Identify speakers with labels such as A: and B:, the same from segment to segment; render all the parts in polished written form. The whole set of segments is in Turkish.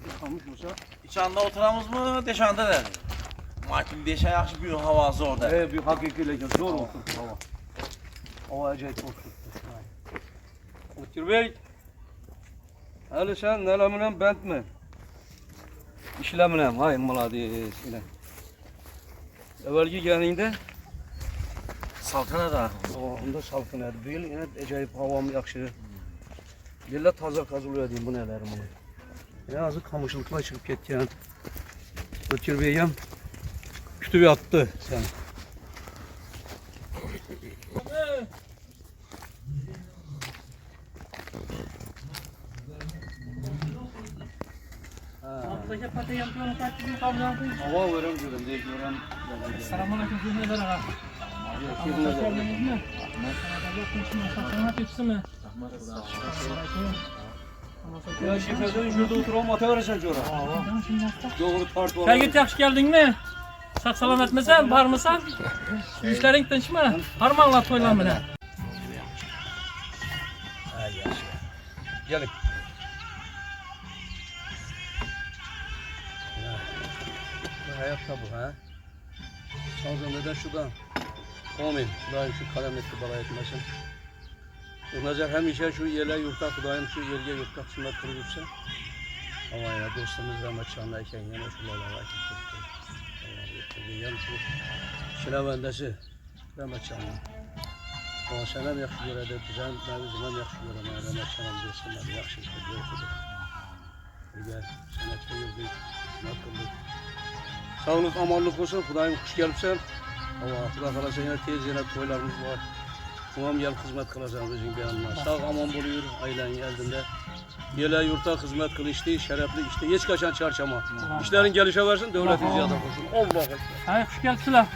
A: Yıkamış olsa.
B: İçanda oturamız mı? Deşanda der. Martin deşe yaxşı bir havası orada.
A: Bir hakikiyle zor olsun hava. Hava acayip olsun. Otur bey. Hadi sen neleminem bent mi? İşleminem. Hay malades. Evvelki geldiğinde
B: Saltana da.
A: onda salkın edi. Böyle yine acayip havam yakşı. Yella taze kazılıyor diyeyim bu nelerim bunu. Yine azı kamışlıkla çıkıp getken. Otur beyim. Kütübü attı sen. Hava verem diyorum diye görem.
C: Selamünaleyküm cümleler ağa. Geldiniz mi?
A: Ya şefeden şurada oturan ata vereceksin cora. Doğru tart var.
C: Şergit yaxşı geldin mi? Sağ salamet misin? Var mısın? İşlerin tinç mi? Harmanla toylan bile.
A: Gelin. Bu hayatta bu ha. Sağdan neden şuradan. Amin. Kudayım şu kalem etti bala etmesin. Nazar hemşe şu yele yurtta kudayım şu yerge yurtta kısmet kurulursa. Ama ya dostumuz Rahmet Çanlayken yine şuralara vakit tuttu. Yan şu şilavendesi Rahmet Çanlay. Ama senem yaxşı görədə, düzən məviziməm yaxşı görəm, Rahmet Çanam desinlər, yaxşı işlər yoxudur. Gel, sənətdə gördük, hizmet kıldık. Sağlık, amanlık olsun, Kudayım hoş gelipsen. Ama Kuda kalasa yine tez yine toylarımız var. Umam gel hizmet kılacağım bizim beyanına. Sağ aman buluyor ailen geldiğinde. Yele yurtta hizmet kıl işte, şerefli işte. Hiç kaçan çarşama. İşlerin gelişe versin, devletin ziyade olsun. Allah ekber.
C: Hayır, hoş geldinler.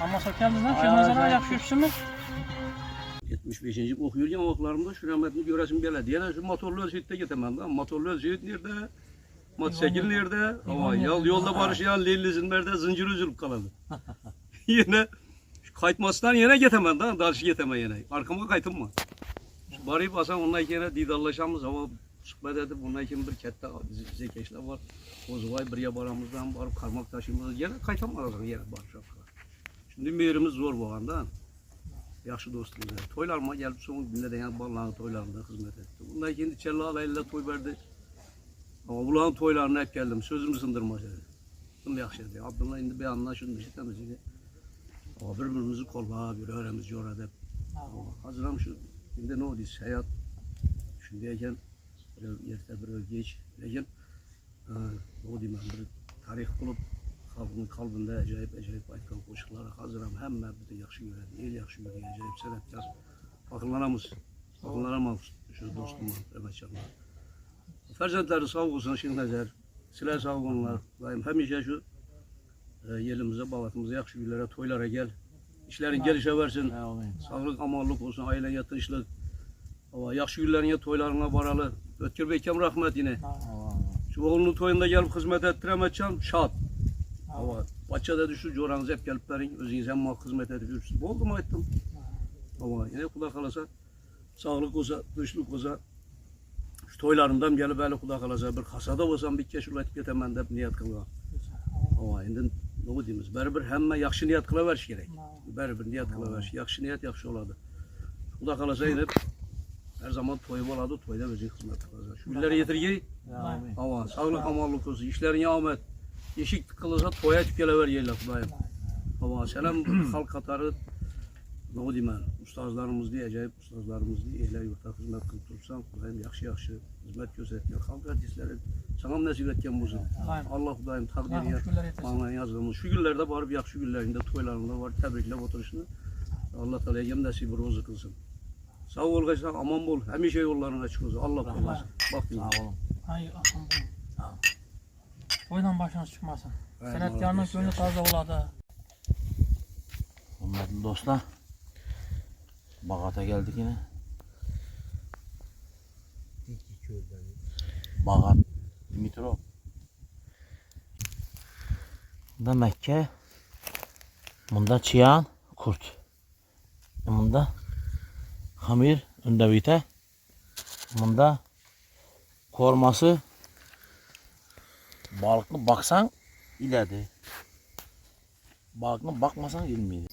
C: Ama sağ geldinler. Şehnazara yaxşı yürüsünüz.
A: 75. okuyurken oklarımda şu rahmetini göresim geldi. Yani şu motorlu özgürlükte getemem lan. Motorlu özgürlük nerede? Motosiklet nerede? Ama yolda barışan Lilliz'in nerede? Zincir üzülüp kaladı. Yine kaytmasından yine getemem lan. Dalşı getemem yine. Arkama kaytım mı? Bari basan onunla yine didarlaşamız ama sohbet edip onunla yine bir kette zekeşler var. O zuvay bir yabaramızdan varıp karmak taşımız yine kaytamaz yine barışak. Şimdi bir yerimiz zor bu anda. Yaxşı dostumuz. Toylarıma gelip son günde de yani balların toylarında hizmet etti. Bunlar kendi çelle alayla toy verdi. Ama bunların toylarına hep geldim. Sözümü sındırma dedi. Bunu yaxşı dedi. Abdullah indi bir anlaşıldı. İşitemiz. Ama birbirimizi kolla, bir öğrenimiz yorada. Hazıram şu, şimdi ne oldu? Hayat, şimdiyken bir yerde bir geç. Lakin, ne oldu ben bir tarih bulup, halkın kalbinde acayip aytkan koşulları hazıram. Hem de yaxşı göredi, el yaxşı göredi, acayip sanatkar. Akıllanamaz şu dostum Rahmet Çanlay. Ferzentleri sağ olsun Şehnazar, silah sağ olsunlar. Daim hemşe şu yerimize, balatımıza, yaxşı günlere, toylara gel. İşlerin gelişe versin. Sağlık, amanlık olsun, ailen yatışlık. Yaxşı günlerine, toylarına varalı. Ötkür Beykem rahmet yine. Şu oğlunun toyunda gelip hizmet ettiremezsem şad. Bahçede düştü, coranız hep gelip verin. Özünüz hem hizmet edip yürüsün. Oldu mu ettim. Ama yine kulak kalasa, sağlık olsa, dışlık olsa, şu toylarından gelip böyle kulak kalasa, bir kasada olsam bir keşif etip getemem de niyet kılma. Ama şimdi ne diyeyimiz? Berber hemme yaxşı niyet kılaverş gerek. Berber niyet kılaverş. Yaxşı niyet yaxşı oladı. Kulak kalasa yine her zaman toyu oladı, toyda özü hizmet kılacak. Şu günleri yetirgi. Ama sağlık, amanlık olsun, işlerin yağmet. Yeşik kılırsa toya tükelever yerler Kudayım. Ama selam halk katarı ne diyeyim ben, ustazlarımız diye, acayip ustazlarımız diye, eyle yurtta hizmet kılıp tutsam, Kudayım yaxşı hizmet gözetken, halk artistleri sana nasip etken buzu. Allah Kudayım takdiri bana yazdığımız. Şu günlerde var bir yaxşı günlerinde, toylarında var, tebrikle oturuşunu. Allah Teala yem nasibi rozu kılsın. Sağ ol kaçsan, aman bol, hemşe yollarına açık olsun. Allah korusun. Bak sağ olun.
C: Hay aman bol. Toydan başınız çıkmasın. Senetkarının gönlü taze oladı.
B: Hürmetli dostlar. Bağata geldik yine. Bağat Dimitrov. Bunda Mekke. Bunda Çiyan Kurt. Bunda Hamir Ündevite. Bunda korması Balıkni baksang iladi. Balıkni bakmasang ilmaydi.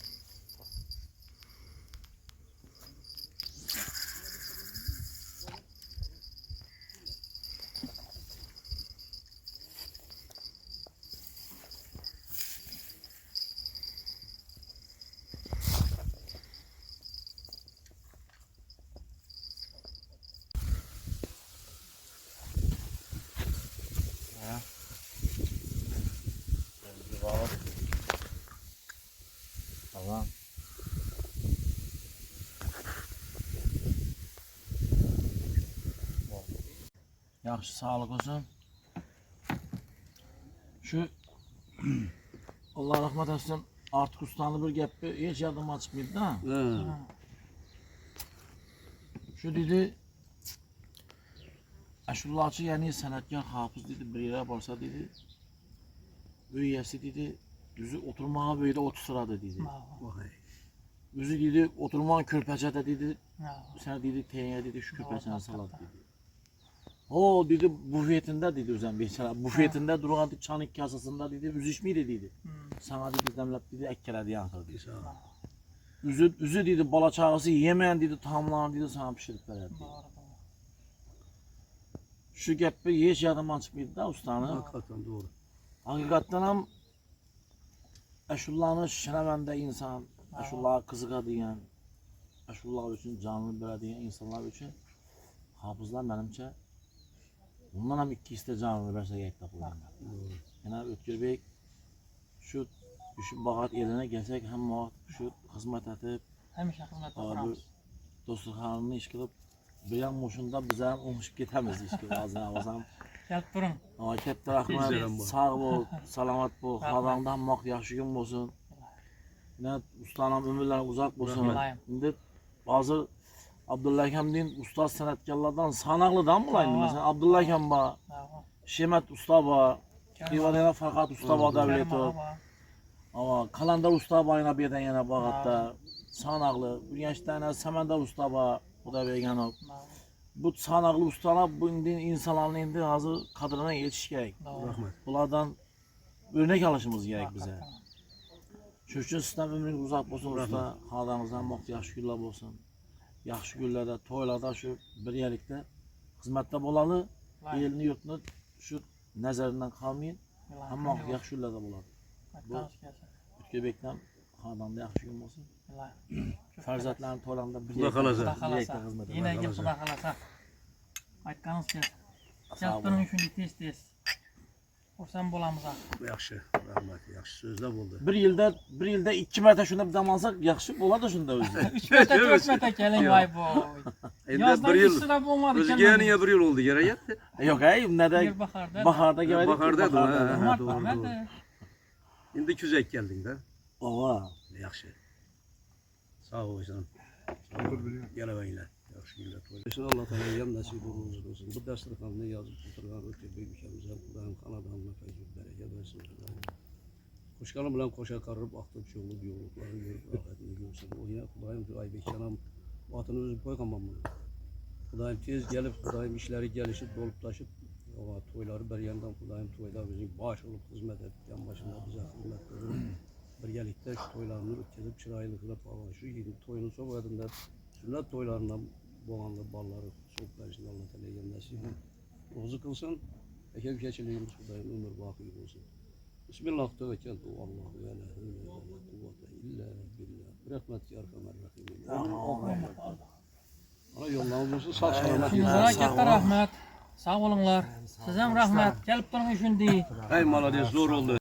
B: Tamam. Yaxshi sağlık olsun. Şu Allah rahmet etsin artık ustanı bir gapni hiç yadıma çıkmaydı da.
A: Ha.
B: Şu dedi Aşullaçı yani sanatkar hafız dedi bir yere varsa dedi. Üyesi dedi düzü oturmağa böyle 30 sırada dedi.
A: Vay.
B: Üzü dedi oturmağın körpeçede dedi. Sen dedi teyine dedi şu körpeçene salat dedi. O dedi bufetinde dedi özən beçara. Bufetinde duran çanik kasasında dedi üzüşmeydi dedi. Sana dedi demlep dedi ekkələdi yansır dedi. Üzü dedi bala çağısı yemeyen dedi tamamlanan dedi sana pişirip verdi. Şu gəppi hiç yadımdan çıkmaydı da ustanı.
A: Hakikaten doğru.
B: Hakikaten ham Aşullah'ın şirəməndə insan, Aşullah'a kızıqa diyen, Aşullah üçün canını belə diyen insanlar üçün hafızlar mənimcə bundan ham iki iste canını versə gerek tapılar. Yani Ötkür Bey şu bağat eline gelsek hem vaxt şu hizmet edip
C: Həmişə xidmət
B: bu
C: edirəm.
B: dostluqlarını iş qılıb bir yan moşunda bizə olmuş getəmiz iş qılıb ağzına avazam.
C: Gəlib durun.
B: Ama katta rahmet, sağ ol, salamat bol, havandan maq yaxşı gün olsun. Ne ustanam ömürler uzak olsun.
C: Rahmet.
B: Şimdi bazı Abdullah Hamdin ustad sanatkarlardan sanaqlıdan mı olaydı mesela Abdullah Hamba, Şemet Usta var, İvadena Farkat Usta var devleto. Ama Kalandar Usta var yine birden yana bağatta. Sanaqlı, bu gençlerine Semendar Usta var, o da vegan. Bu sanaqlı ustalar bu insanların indi hazır kadrına yetiş gerek.
A: Rahmet.
B: Bunlardan örnek alışımız gerek bize. Çünkü sistem ömrünüz uzak olsun usta, halanızdan vaxt yaxşı günlər olsun. Yaxşı günlərdə, toylarda şu bir yerlikdə xizmətdə bolalı, elini yurtunu şu nəzərindən qalmayın. Hem vaxt yaxşı günlərdə bolalı. Ötkür Bey'den halanda yaxşı gün olsun. Fərzətlərin toylarında bir
A: Xuda xalasa.
B: yerlikdə xizmət edin.
C: Yine gel Xuda xalasa. Aytqanınız ki, gəlib durun üçün tez-tez. Orsan bolamıza.
A: Yaxşı. Rahmet. Yaxşı sözler oldu.
B: Bir ildə 2 mərtə şunda bir dam alsaq yaxşı olar da şunda özü.
C: 3 metre 4 metre gelin vay boy. Yazdan
A: bir
C: bir
A: yıl.
C: sıra olmadı.
A: Özge'ye bir yıl oldu yere yetti.
B: Yok ne de
C: Bir baharda.
B: baharda geldik.
A: Baharda da, ha.
C: Mart
A: doğru,
C: var
A: doğru.
C: nerede?
A: Şimdi küzek geldin de.
B: Ova.
A: Yaxşı. Sağ olasın. Gelemeyle. Yaxşı günler. Allah Teala yan nasip olsun. Bu dasturxanını yazıp oturgan Ötkür Bey ülkemize Kudayım kanadanına feyzul bereket versin. Kuşkanı bilen koşa karırıp aktıp çoğulu biyologları görüp afetini görsün. O yine Kudayım Aybek canım atını özü koykamam bunu. Kudayım tez gelip Kudayım işleri gelişip dolup taşıp ama toyları bir yandan Kudayım toyda bizim baş olup hizmet et. Yan başında bize hizmet ediyor. Birgelikte şu toylarını ötkizip çırayını kılıp falan şu yedi toyunu çok adında sünnet toylarından boğanlı balları çok versin Allah Teala yenmesi. Rozu kılsın. Ekem keçiliğimiz Kudayım ömür baki olsun. Bismillah tevekkeltu Allahu ve la hevle ve la kuvvete illa billah. Rahmetki arkamer rahim. Ana yollarımız olsun sağ selamet.
C: Sizlere katta rahmet. Sağ olunlar. Sizem rahmet. Gelip durun üçün değil.
A: Hey malades zor oldu.